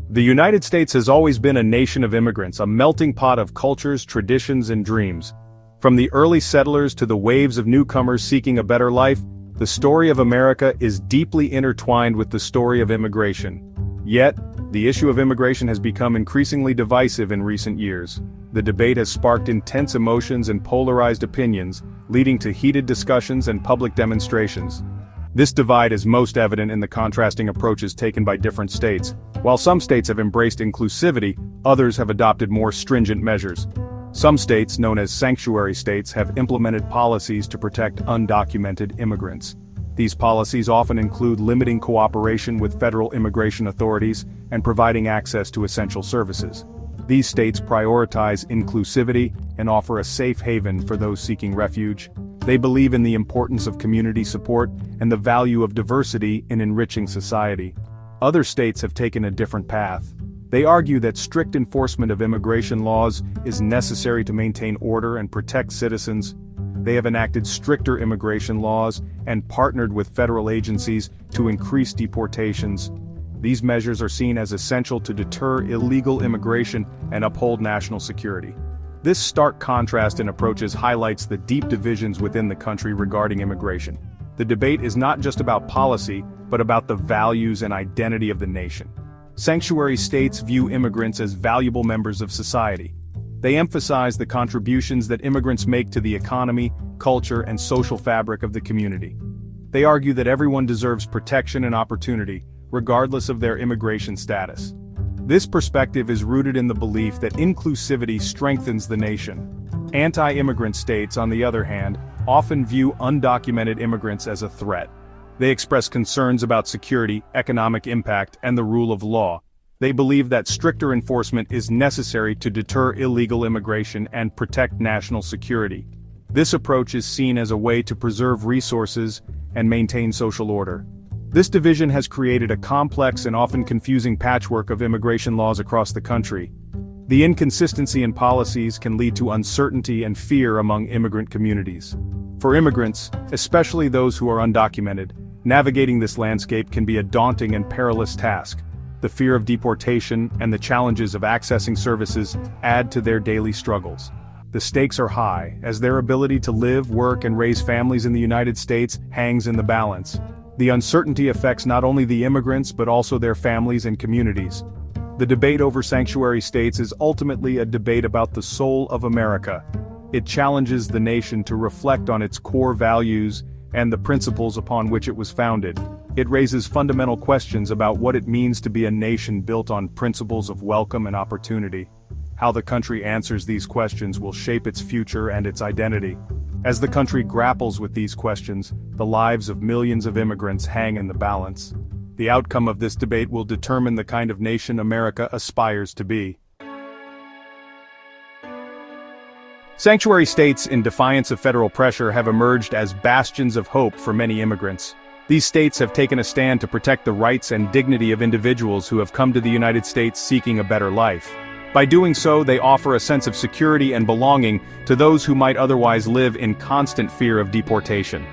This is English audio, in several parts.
The United States has always been a nation of immigrants, a melting pot of cultures, traditions, and dreams. From the early settlers to the waves of newcomers seeking a better life, the story of America is deeply intertwined with the story of immigration. Yet, the issue of immigration has become increasingly divisive in recent years. The debate has sparked intense emotions and polarized opinions, leading to heated discussions and public demonstrations. This divide is most evident in the contrasting approaches taken by different states. While some states have embraced inclusivity, others have adopted more stringent measures. Some states, known as sanctuary states, have implemented policies to protect undocumented immigrants. These policies often include limiting cooperation with federal immigration authorities and providing access to essential services. These states prioritize inclusivity and offer a safe haven for those seeking refuge. They believe in the importance of community support and the value of diversity in enriching society. Other states have taken a different path. They argue that strict enforcement of immigration laws is necessary to maintain order and protect citizens. They have enacted stricter immigration laws and partnered with federal agencies to increase deportations. These measures are seen as essential to deter illegal immigration and uphold national security. This stark contrast in approaches highlights the deep divisions within the country regarding immigration. The debate is not just about policy, but about the values and identity of the nation. Sanctuary states view immigrants as valuable members of society. They emphasize the contributions that immigrants make to the economy, culture, and social fabric of the community. They argue that everyone deserves protection and opportunity, regardless of their immigration status. This perspective is rooted in the belief that inclusivity strengthens the nation. Anti-immigrant states, on the other hand, often view undocumented immigrants as a threat. They express concerns about security, economic impact, and the rule of law. They believe that stricter enforcement is necessary to deter illegal immigration and protect national security. This approach is seen as a way to preserve resources and maintain social order. This division has created a complex and often confusing patchwork of immigration laws across the country. The inconsistency in policies can lead to uncertainty and fear among immigrant communities. For immigrants, especially those who are undocumented, navigating this landscape can be a daunting and perilous task. The fear of deportation and the challenges of accessing services add to their daily struggles. The stakes are high, as their ability to live, work, and raise families in the United States hangs in the balance. The uncertainty affects not only the immigrants but also their families and communities. The debate over sanctuary states is ultimately a debate about the soul of America. It challenges the nation to reflect on its core values and the principles upon which it was founded. It raises fundamental questions about what it means to be a nation built on principles of welcome and opportunity. How the country answers these questions will shape its future and its identity. As the country grapples with these questions, the lives of millions of immigrants hang in the balance. The outcome of this debate will determine the kind of nation America aspires to be. Sanctuary states, in defiance of federal pressure, have emerged as bastions of hope for many immigrants. These states have taken a stand to protect the rights and dignity of individuals who have come to the United States seeking a better life. By doing so, they offer a sense of security and belonging to those who might otherwise live in constant fear of deportation.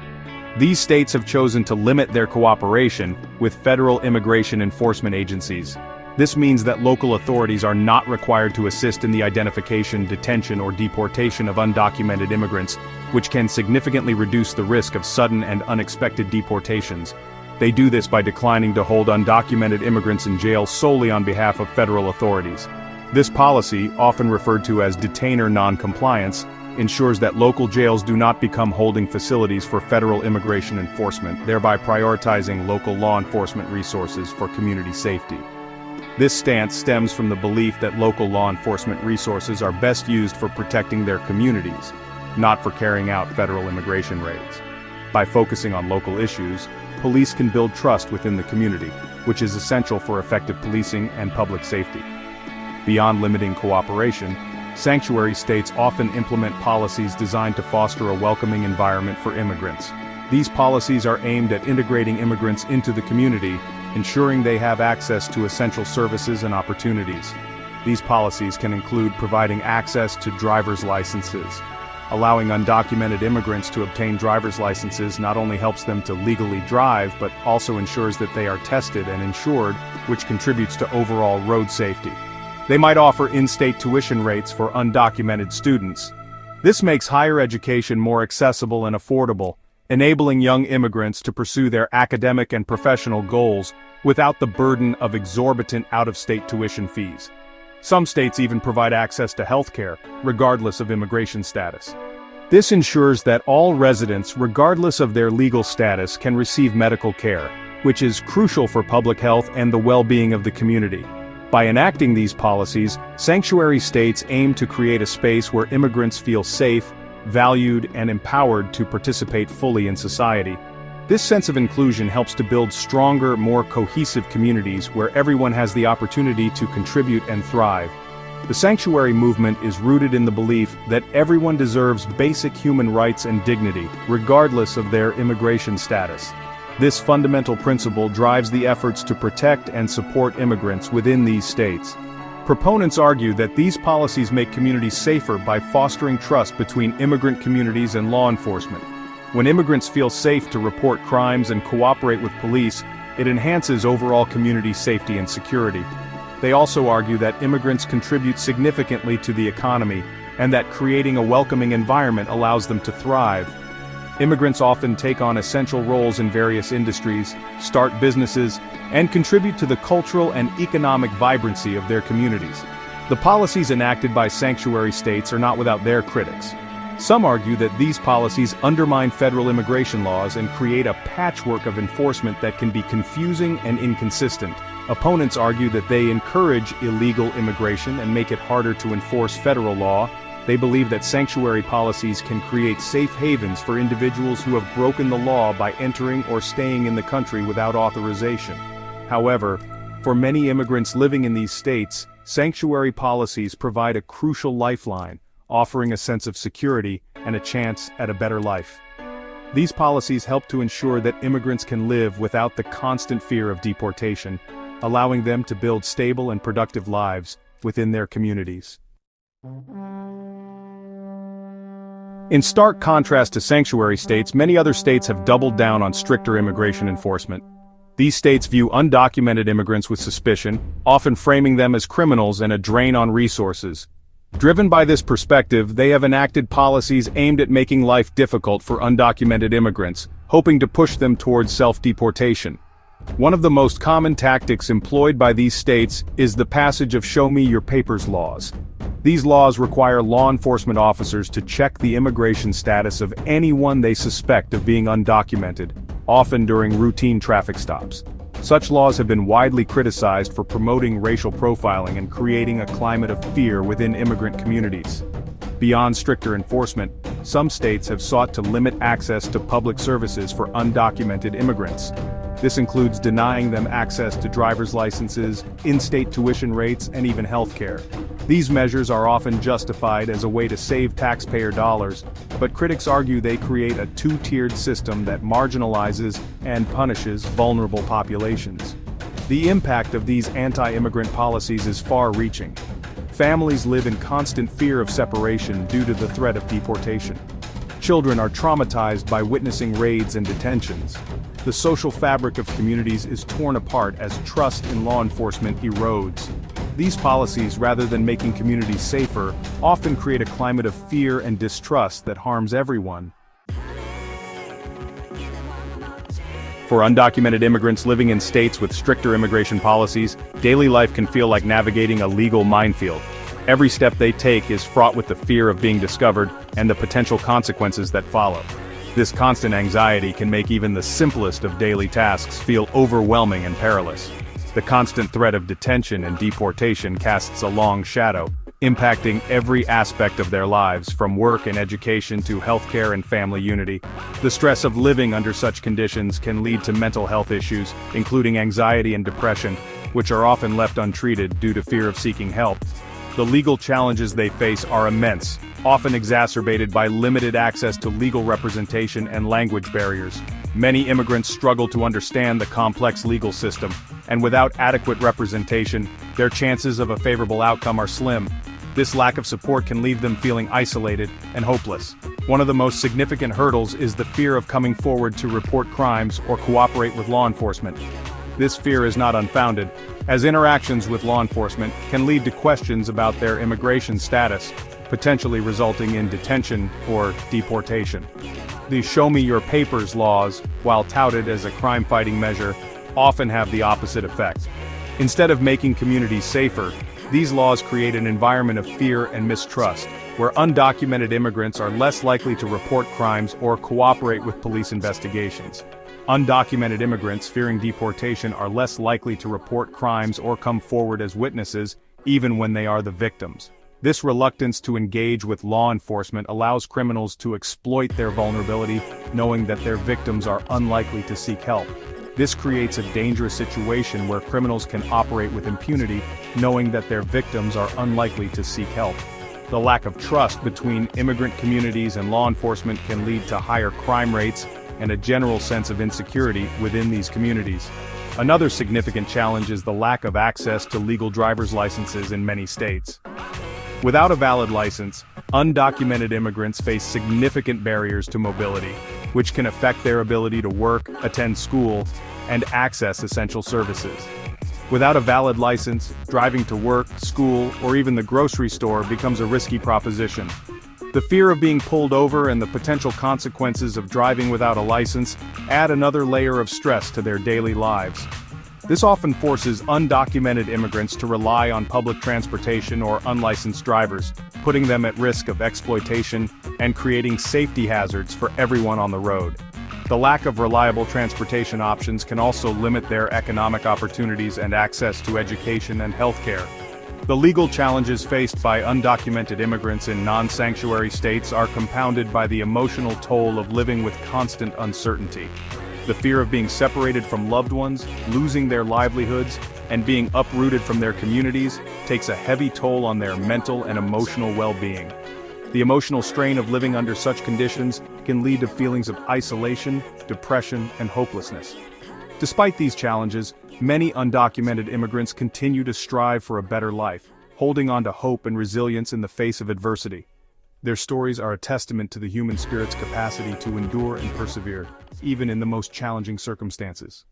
These states have chosen to limit their cooperation with federal immigration enforcement agencies. This means that local authorities are not required to assist in the identification, detention, or deportation of undocumented immigrants, which can significantly reduce the risk of sudden and unexpected deportations. They do this by declining to hold undocumented immigrants in jail solely on behalf of federal authorities. This policy, often referred to as detainer non-compliance, ensures that local jails do not become holding facilities for federal immigration enforcement, thereby prioritizing local law enforcement resources for community safety. This stance stems from the belief that local law enforcement resources are best used for protecting their communities, not for carrying out federal immigration raids. By focusing on local issues, police can build trust within the community, which is essential for effective policing and public safety. Beyond limiting cooperation, sanctuary states often implement policies designed to foster a welcoming environment for immigrants. These policies are aimed at integrating immigrants into the community, ensuring they have access to essential services and opportunities. These policies can include providing access to driver's licenses, Allowing undocumented immigrants to obtain driver's licenses not only helps them to legally drive, but also ensures that they are tested and insured, which contributes to overall road safety. They might offer in-state tuition rates for undocumented students. This makes higher education more accessible and affordable, enabling young immigrants to pursue their academic and professional goals without the burden of exorbitant out-of-state tuition fees. Some states even provide access to healthcare, regardless of immigration status. This ensures that all residents, regardless of their legal status, can receive medical care, which is crucial for public health and the well-being of the community. By enacting these policies, sanctuary states aim to create a space where immigrants feel safe, valued, and empowered to participate fully in society. This sense of inclusion helps to build stronger, more cohesive communities where everyone has the opportunity to contribute and thrive. The sanctuary movement is rooted in the belief that everyone deserves basic human rights and dignity, regardless of their immigration status. This fundamental principle drives the efforts to protect and support immigrants within these states. Proponents argue that these policies make communities safer by fostering trust between immigrant communities and law enforcement. When immigrants feel safe to report crimes and cooperate with police, it enhances overall community safety and security. They also argue that immigrants contribute significantly to the economy, and that creating a welcoming environment allows them to thrive. Immigrants often take on essential roles in various industries, start businesses, and contribute to the cultural and economic vibrancy of their communities. The policies enacted by sanctuary states are not without their critics. Some argue that these policies undermine federal immigration laws and create a patchwork of enforcement that can be confusing and inconsistent. Opponents argue that they encourage illegal immigration and make it harder to enforce federal law. They believe that sanctuary policies can create safe havens for individuals who have broken the law by entering or staying in the country without authorization. However, for many immigrants living in these states, sanctuary policies provide a crucial lifeline, offering a sense of security and a chance at a better life. These policies help to ensure that immigrants can live without the constant fear of deportation, allowing them to build stable and productive lives within their communities. In stark contrast to sanctuary states, many other states have doubled down on stricter immigration enforcement. These states view undocumented immigrants with suspicion, often framing them as criminals and a drain on resources. Driven by this perspective, they have enacted policies aimed at making life difficult for undocumented immigrants, hoping to push them towards self-deportation. One of the most common tactics employed by these states is the passage of Show Me Your Papers laws. These laws require law enforcement officers to check the immigration status of anyone they suspect of being undocumented, often during routine traffic stops. Such laws have been widely criticized for promoting racial profiling and creating a climate of fear within immigrant communities. Beyond stricter enforcement, some states have sought to limit access to public services for undocumented immigrants. This includes denying them access to driver's licenses, in-state tuition rates, and even health care. These measures are often justified as a way to save taxpayer dollars, but critics argue they create a two-tiered system that marginalizes and punishes vulnerable populations. The impact of these anti-immigrant policies is far-reaching. Families live in constant fear of separation due to the threat of deportation. Children are traumatized by witnessing raids and detentions. The social fabric of communities is torn apart as trust in law enforcement erodes. These policies, rather than making communities safer, often create a climate of fear and distrust that harms everyone. For undocumented immigrants living in states with stricter immigration policies, daily life can feel like navigating a legal minefield. Every step they take is fraught with the fear of being discovered and the potential consequences that follow. This constant anxiety can make even the simplest of daily tasks feel overwhelming and perilous. The constant threat of detention and deportation casts a long shadow, impacting every aspect of their lives, from work and education to healthcare and family unity. The stress of living under such conditions can lead to mental health issues, including anxiety and depression, which are often left untreated due to fear of seeking help. The legal challenges they face are immense, often exacerbated by limited access to legal representation and language barriers. Many immigrants struggle to understand the complex legal system, and without adequate representation, their chances of a favorable outcome are slim. This lack of support can leave them feeling isolated and hopeless. One of the most significant hurdles is the fear of coming forward to report crimes or cooperate with law enforcement. This fear is not unfounded, as interactions with law enforcement can lead to questions about their immigration status, potentially resulting in detention or deportation. The "show me your papers" laws, while touted as a crime-fighting measure, often have the opposite effect. Instead of making communities safer, these laws create an environment of fear and mistrust, where undocumented immigrants are less likely to report crimes or cooperate with police investigations. Undocumented immigrants fearing deportation are less likely to report crimes or come forward as witnesses, even when they are the victims. This reluctance to engage with law enforcement allows criminals to exploit their vulnerability, knowing that their victims are unlikely to seek help. This creates a dangerous situation where criminals can operate with impunity, knowing that their victims are unlikely to seek help. The lack of trust between immigrant communities and law enforcement can lead to higher crime rates and a general sense of insecurity within these communities. Another significant challenge is the lack of access to legal driver's licenses in many states. Without a valid license, undocumented immigrants face significant barriers to mobility, which can affect their ability to work, attend school, and access essential services. Without a valid license, driving to work, school, or even the grocery store becomes a risky proposition. The fear of being pulled over and the potential consequences of driving without a license add another layer of stress to their daily lives. This often forces undocumented immigrants to rely on public transportation or unlicensed drivers, putting them at risk of exploitation and creating safety hazards for everyone on the road. The lack of reliable transportation options can also limit their economic opportunities and access to education and healthcare. The legal challenges faced by undocumented immigrants in non-sanctuary states are compounded by the emotional toll of living with constant uncertainty. The fear of being separated from loved ones, losing their livelihoods, and being uprooted from their communities takes a heavy toll on their mental and emotional well-being. The emotional strain of living under such conditions can lead to feelings of isolation, depression, and hopelessness. Despite these challenges, many undocumented immigrants continue to strive for a better life, holding on to hope and resilience in the face of adversity. Their stories are a testament to the human spirit's capacity to endure and persevere, even in the most challenging circumstances.